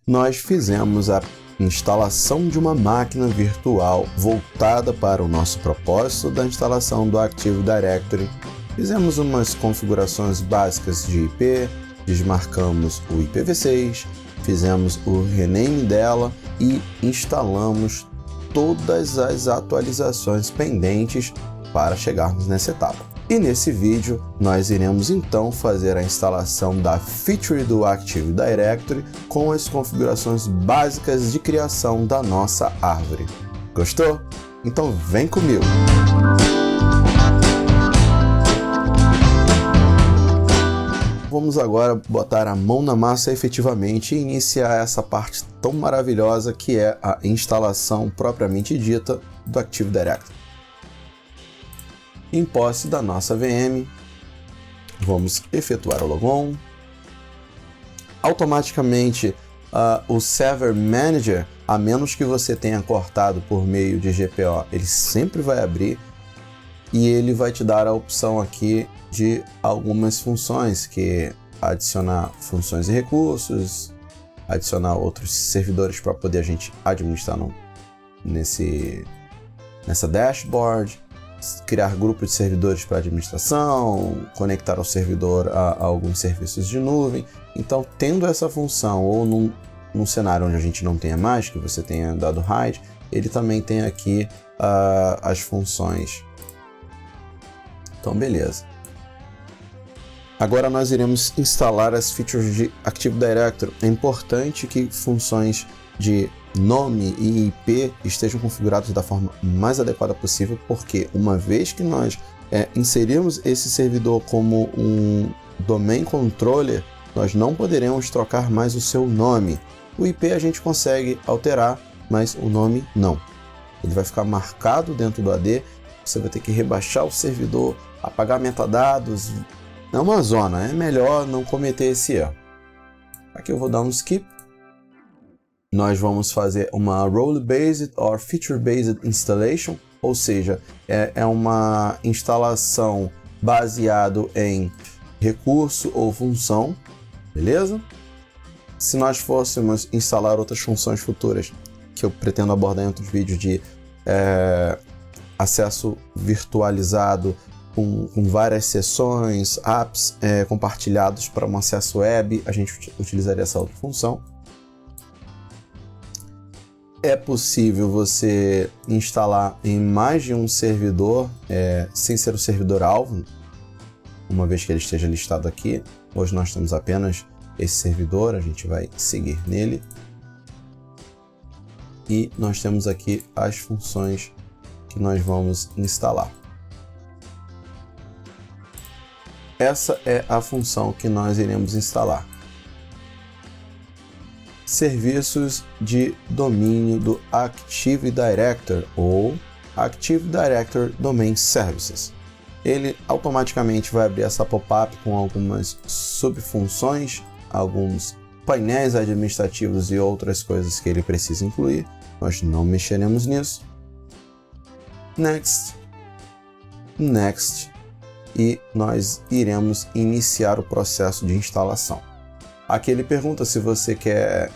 nós fizemos a instalação de uma máquina virtual voltada para o nosso propósito da instalação do Active Directory. Fizemos umas configurações básicas de IP, desmarcamos o IPv6, fizemos o rename dela e instalamos todas as atualizações pendentes para chegarmos nessa etapa. E nesse vídeo nós iremos então fazer a instalação da feature do Active Directory com as configurações básicas de criação da nossa árvore. Gostou? Então vem comigo! Vamos agora botar a mão na massa efetivamente e iniciar essa parte tão maravilhosa que é a instalação propriamente dita do Active Directory. Em posse da nossa VM, vamos efetuar o logon. Automaticamente, o Server Manager, a menos que você tenha cortado por meio de GPO, ele sempre vai abrir e ele vai te dar a opção aqui de algumas funções, que adicionar funções e recursos, adicionar outros servidores para poder a gente administrar nessa dashboard, criar grupos de servidores para administração, conectar ao servidor a alguns serviços de nuvem. Então, tendo essa função ou num cenário onde a gente não tenha mais, que você tenha dado hide, ele também tem aqui as funções. Então, beleza. Agora nós iremos instalar as features de Active Directory. É importante que funções de nome e IP estejam configurados da forma mais adequada possível, porque uma vez que nós inserirmos esse servidor como um domain controller, nós não poderemos trocar mais o seu nome. O IP a gente consegue alterar, mas o nome não. Ele vai ficar marcado dentro do AD, você vai ter que rebaixar o servidor, apagar metadados. É uma zona, é melhor não cometer esse erro. Aqui eu vou dar um skip. Nós vamos fazer uma Role-Based or Feature-Based Installation, ou seja, é uma instalação baseado em recurso ou função, beleza? Se nós fôssemos instalar outras funções futuras, que eu pretendo abordar em outros vídeos, de acesso virtualizado com várias sessões, apps compartilhados para um acesso web, a gente utilizaria essa outra função. É possível você instalar em mais de um servidor, sem ser o servidor-alvo, uma vez que ele esteja listado aqui. Hoje nós temos apenas esse servidor, a gente vai seguir nele. E nós temos aqui as funções que nós vamos instalar. Essa é a função que nós iremos instalar. Serviços de domínio do Active Directory ou Active Directory Domain Services. Ele automaticamente vai abrir essa pop-up com algumas subfunções, alguns painéis administrativos e outras coisas que ele precisa incluir. Nós não mexeremos nisso. Next. Next. E nós iremos iniciar o processo de instalação. Aqui ele pergunta se você quer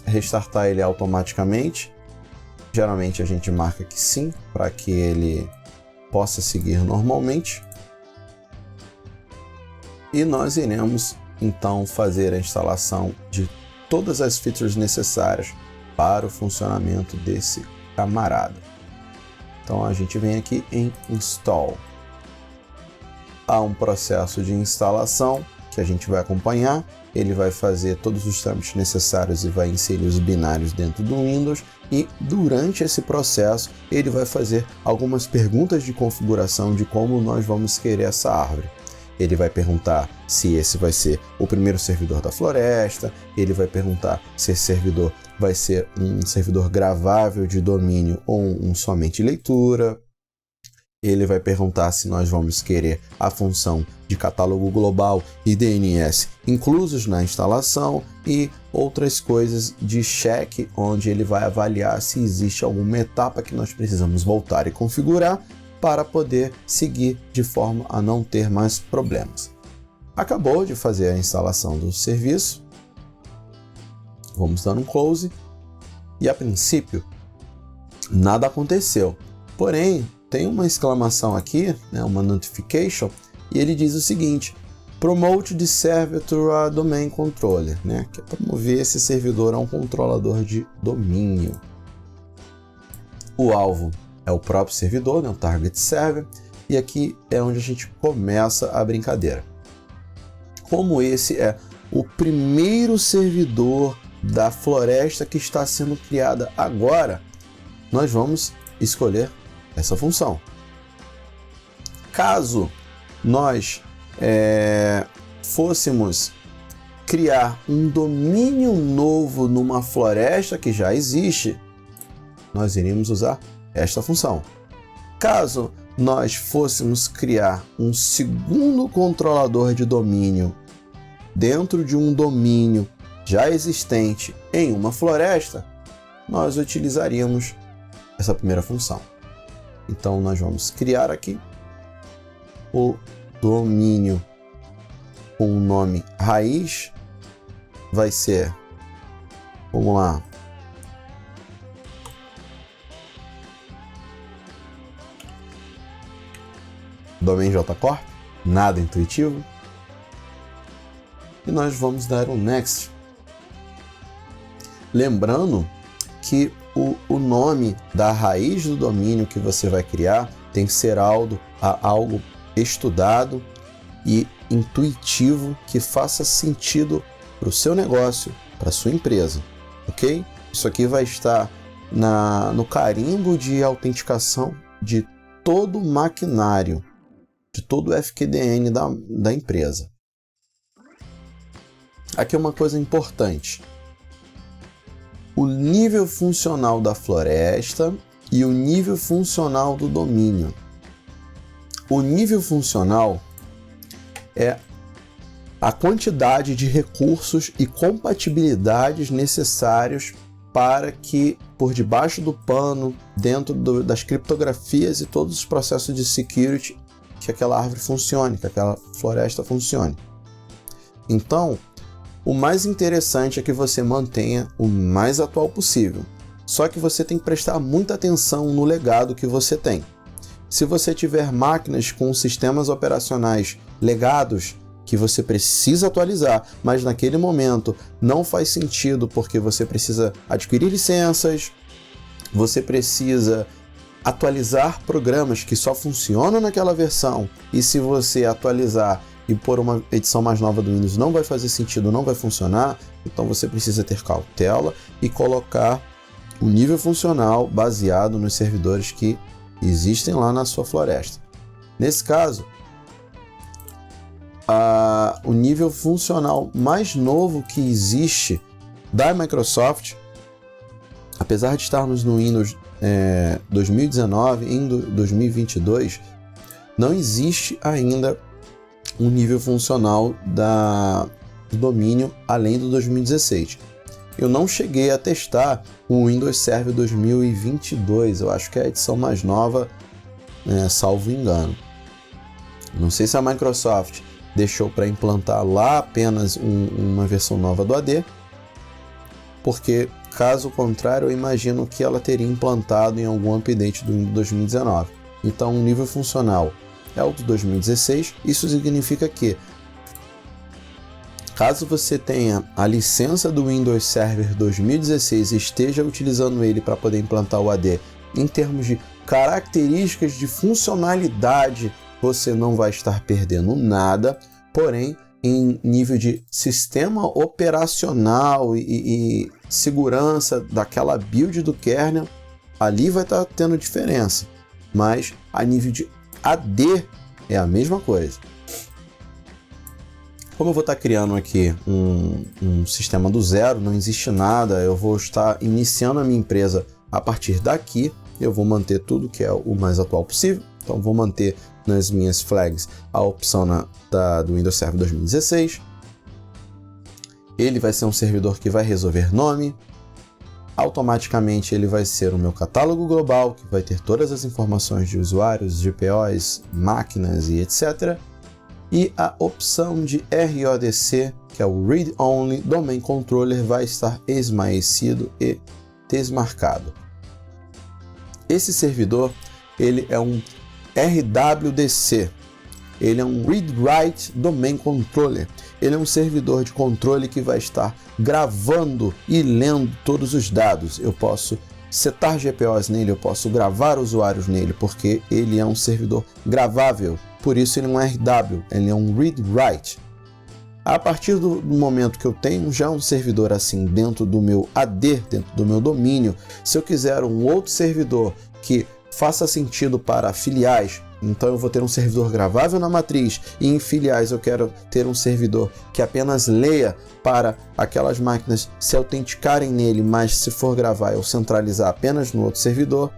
restartar ele automaticamente. Geralmente a gente marca que sim, para que ele possa seguir normalmente. E nós iremos então fazer a instalação de todas as features necessárias para o funcionamento desse camarada. Então a gente vem aqui em Install. Há um processo de instalação que a gente vai acompanhar. Ele vai fazer todos os trâmites necessários e vai inserir os binários dentro do Windows, e durante esse processo ele vai fazer algumas perguntas de configuração de como nós vamos querer essa árvore. Ele vai perguntar se esse vai ser o primeiro servidor da floresta, ele vai perguntar se esse servidor vai ser um servidor gravável de domínio ou um somente leitura. Ele vai perguntar se nós vamos querer a função de catálogo global e DNS inclusos na instalação e outras coisas de check, onde ele vai avaliar se existe alguma etapa que nós precisamos voltar e configurar para poder seguir de forma a não ter mais problemas. Acabou de fazer a instalação do serviço. Vamos dar um close e a princípio nada aconteceu. Porém, tem uma exclamação aqui, né, uma notification, e ele diz o seguinte: Promote the server to a domain controller, né, que é promover esse servidor a um controlador de domínio. O alvo é o próprio servidor, né, o target server, e aqui é onde a gente começa a brincadeira. Como esse é o primeiro servidor da floresta que está sendo criada agora, nós vamos escolher essa função. Caso nós fôssemos criar um domínio novo numa floresta que já existe, nós iríamos usar esta função. Caso nós fôssemos criar um segundo controlador de domínio dentro de um domínio já existente em uma floresta, nós utilizaríamos essa primeira função. Então nós vamos criar aqui o domínio com o nome raiz, vai ser, vamos lá, domain JCorp, nada intuitivo, e nós vamos dar um next. Lembrando que o nome da raiz do domínio que você vai criar tem que ser algo estudado e intuitivo, que faça sentido para o seu negócio, para a sua empresa, ok? Isso aqui vai estar no carimbo de autenticação de todo o maquinário, de todo o FQDN da empresa. Aqui é uma coisa importante: o nível funcional da floresta e o nível funcional do domínio. O nível funcional é a quantidade de recursos e compatibilidades necessários para que, por debaixo do pano, dentro das criptografias e todos os processos de security, que aquela árvore funcione, que aquela floresta funcione. Então, o mais interessante é que você mantenha o mais atual possível. Só que você tem que prestar muita atenção no legado que você tem. Se você tiver máquinas com sistemas operacionais legados que você precisa atualizar, mas naquele momento não faz sentido porque você precisa adquirir licenças, você precisa atualizar programas que só funcionam naquela versão, e se você atualizar e pôr uma edição mais nova do Windows não vai fazer sentido, não vai funcionar, então você precisa ter cautela e colocar o nível funcional baseado nos servidores que existem lá na sua floresta. Nesse caso, o nível funcional mais novo que existe da Microsoft, apesar de estarmos no Windows 2019, em 2022, não existe ainda um nível funcional do domínio além do 2016. Eu não cheguei a testar o Windows Server 2022, eu acho que é a edição mais nova, salvo engano. Não sei se a Microsoft deixou para implantar lá apenas uma versão nova do AD, porque caso contrário eu imagino que ela teria implantado em algum update do Windows 2019. Então o nível funcional é o do 2016, isso significa que caso você tenha a licença do Windows Server 2016 e esteja utilizando ele para poder implantar o AD, em termos de características de funcionalidade, você não vai estar perdendo nada, porém, em nível de sistema operacional e segurança daquela build do kernel, ali vai estar tendo diferença, mas a nível de AD é a mesma coisa. Como eu vou estar criando aqui um sistema do zero, não existe nada, eu vou estar iniciando a minha empresa a partir daqui, eu vou manter tudo que é o mais atual possível, então vou manter nas minhas flags a opção do Windows Server 2016, ele vai ser um servidor que vai resolver nome, automaticamente ele vai ser o meu catálogo global, que vai ter todas as informações de usuários, GPOs, máquinas e etc. E a opção de RODC, que é o Read Only Domain Controller, vai estar esmaecido e desmarcado. Esse servidor, ele é um RWDC, ele é um Read-Write Domain Controller. Ele é um servidor de controle que vai estar gravando e lendo todos os dados. Eu posso setar GPOs nele, eu posso gravar usuários nele, porque ele é um servidor gravável. Por isso ele é um RW, ele é um Read-Write. A partir do momento que eu tenho já um servidor assim dentro do meu AD, dentro do meu domínio, se eu quiser um outro servidor que faça sentido para filiais, então eu vou ter um servidor gravável na matriz e em filiais eu quero ter um servidor que apenas leia para aquelas máquinas se autenticarem nele, mas se for gravar eu centralizar apenas no outro servidor.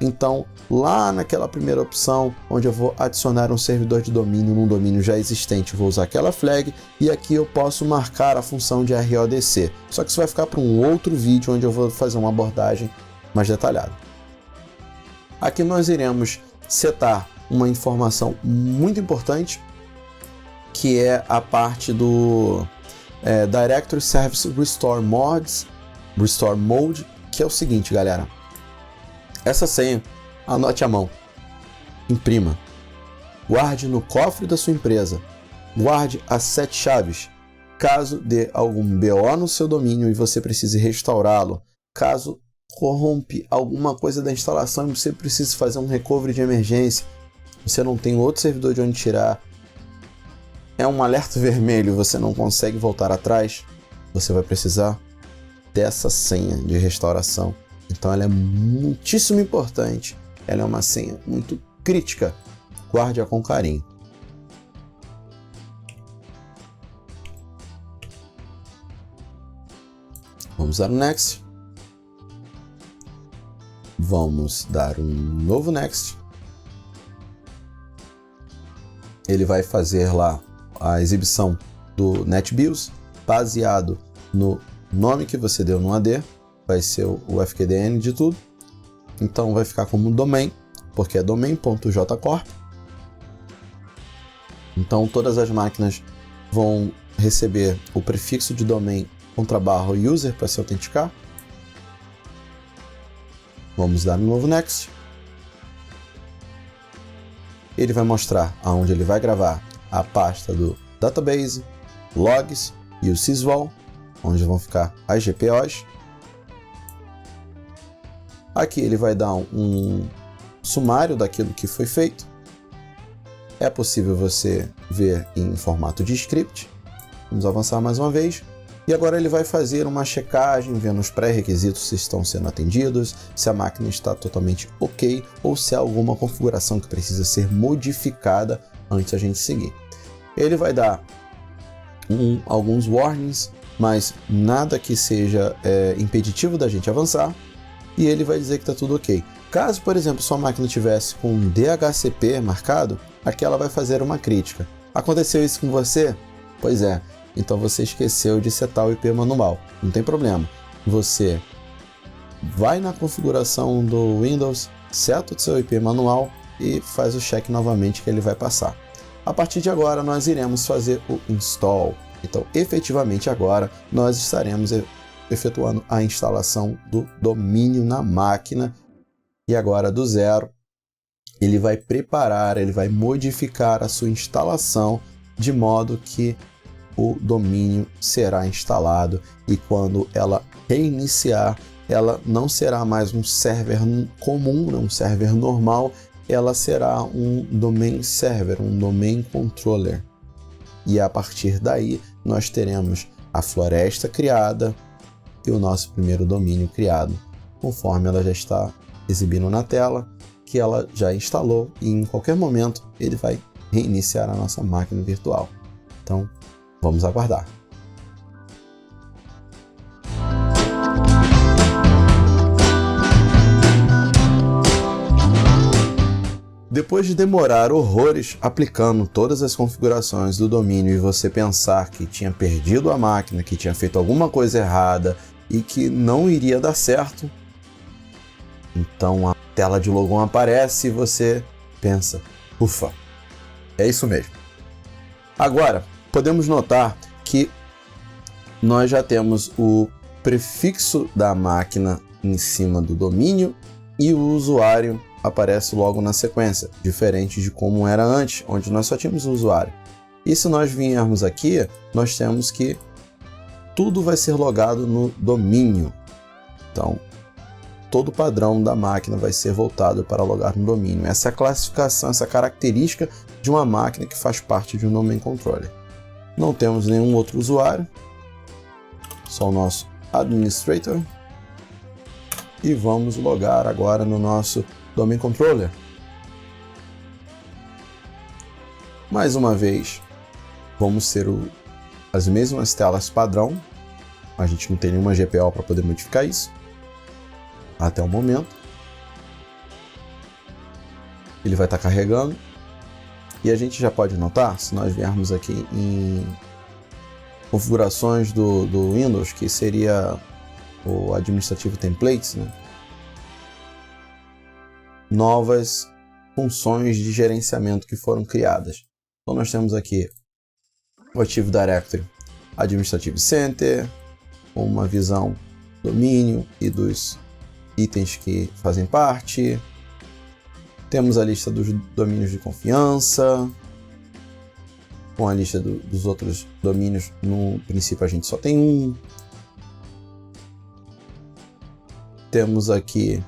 Então lá naquela primeira opção, onde eu vou adicionar um servidor de domínio num domínio já existente, vou usar aquela flag e aqui eu posso marcar a função de RODC. Só que isso vai ficar para um outro vídeo onde eu vou fazer uma abordagem mais detalhada. Aqui nós iremos setar uma informação muito importante, que é a parte do Directory Service Restore Mode, que é o seguinte, galera. Essa senha, anote à mão, imprima, guarde no cofre da sua empresa, guarde as 7 chaves. Caso dê algum BO no seu domínio e você precise restaurá-lo, caso corrompe alguma coisa da instalação e você precise fazer um recovery de emergência, você não tem outro servidor de onde tirar, é um alerta vermelho, você não consegue voltar atrás, você vai precisar dessa senha de restauração. Então ela é muitíssimo importante, ela é uma senha muito crítica, guarde-a com carinho. Vamos dar um Next. Vamos dar um novo Next. Ele vai fazer lá a exibição do NetBIOS, baseado no nome que você deu no AD, vai ser o FQDN de tudo. Então vai ficar como domain, porque é domain.jcorp. Então todas as máquinas vão receber o prefixo de domain /user para se autenticar. Vamos dar um novo Next. Ele vai mostrar aonde ele vai gravar a pasta do database, logs e o sysvol, onde vão ficar as GPOs. Aqui ele vai dar um sumário daquilo que foi feito. É possível você ver em formato de script. Vamos avançar mais uma vez. E agora ele vai fazer uma checagem, vendo os pré-requisitos se estão sendo atendidos, se a máquina está totalmente ok ou se há alguma configuração que precisa ser modificada antes da gente seguir. Ele vai dar alguns warnings, mas nada que seja impeditivo da gente avançar. E ele vai dizer que está tudo ok. Caso, por exemplo, sua máquina tivesse com um DHCP marcado, aqui ela vai fazer uma crítica. Aconteceu isso com você? Pois é. Então você esqueceu de setar o IP manual. Não tem problema. Você vai na configuração do Windows, seta o seu IP manual e faz o check novamente que ele vai passar. A partir de agora nós iremos fazer o install. Então efetivamente agora nós estaremos efetuando a instalação do domínio na máquina. E agora do zero ele vai preparar, ele vai modificar a sua instalação de modo que o domínio será instalado e quando ela reiniciar, ela não será mais um server comum, um server normal, ela será um domain server, um domain controller. E a partir daí, nós teremos a floresta criada e o nosso primeiro domínio criado, conforme ela já está exibindo na tela, que ela já instalou e em qualquer momento ele vai reiniciar a nossa máquina virtual. Então, vamos aguardar. Depois de demorar horrores aplicando todas as configurações do domínio e você pensar que tinha perdido a máquina, que tinha feito alguma coisa errada e que não iria dar certo, então a tela de logon aparece e você pensa, ufa, é isso mesmo. Agora, podemos notar que nós já temos o prefixo da máquina em cima do domínio e o usuário aparece logo na sequência, diferente de como era antes, onde nós só tínhamos o usuário. E se nós viermos aqui, nós temos que tudo vai ser logado no domínio. Então, todo o padrão da máquina vai ser voltado para logar no domínio. Essa é a classificação, essa característica de uma máquina que faz parte de um domain controller. Não temos nenhum outro usuário, só o nosso administrator. E vamos logar agora no nosso domain controller. Mais uma vez, vamos ter as mesmas telas padrão. A gente não tem nenhuma GPO para poder modificar isso até o momento. Ele vai estar carregando. E a gente já pode notar, se nós viermos aqui em configurações do Windows, que seria o administrativo templates, né? Novas funções de gerenciamento que foram criadas. Então nós temos aqui o Active Directory Administrative Center, uma visão do domínio e dos itens que fazem parte. Temos a lista dos domínios de confiança, com a lista dos outros domínios. No princípio a gente só tem um. Temos aqui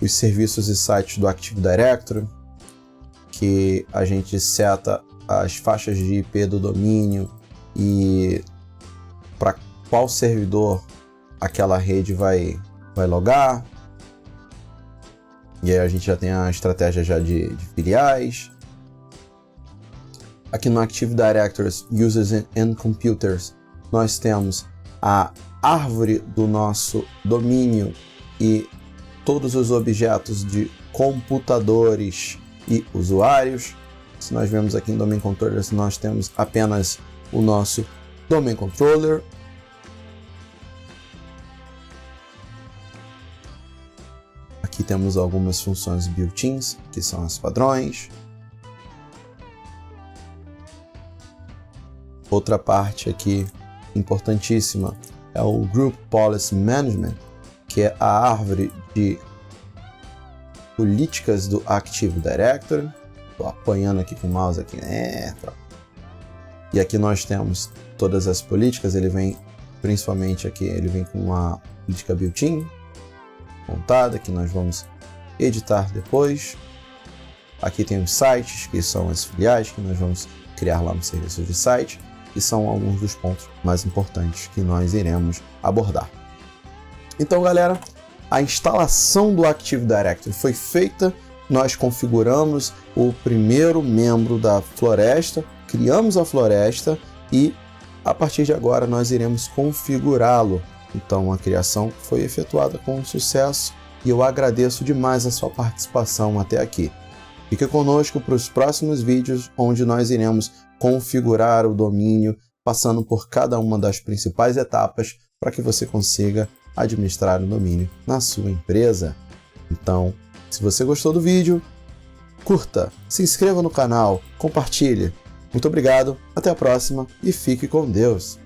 os serviços e sites do Active Directory, que a gente seta as faixas de IP do domínio e para qual servidor aquela rede vai logar. E aí a gente já tem a estratégia já de filiais. Aqui no Active Directory Users and Computers, nós temos a árvore do nosso domínio e todos os objetos de computadores e usuários. Se nós vemos aqui em Domain Controllers, nós temos apenas o nosso Domain Controller. Aqui temos algumas funções built-ins, que são as padrões. Outra parte aqui importantíssima é o Group Policy Management, que é a árvore de políticas do Active Directory. Estou apanhando aqui com o mouse aqui, né? E aqui nós temos todas as políticas. Ele vem principalmente aqui, ele vem com uma política built-in montada, que nós vamos editar depois. Aqui tem os sites, que são as filiais que nós vamos criar lá no serviço de site, e são alguns dos pontos mais importantes que nós iremos abordar. Então, galera, a instalação do Active Directory foi feita, nós configuramos o primeiro membro da floresta, criamos a floresta e a partir de agora nós iremos configurá-lo. Então a criação foi efetuada com sucesso e eu agradeço demais a sua participação até aqui. Fique conosco para os próximos vídeos, onde nós iremos configurar o domínio, passando por cada uma das principais etapas para que você consiga administrar o domínio na sua empresa. Então, se você gostou do vídeo, curta, se inscreva no canal, compartilhe. Muito obrigado, até a próxima e fique com Deus!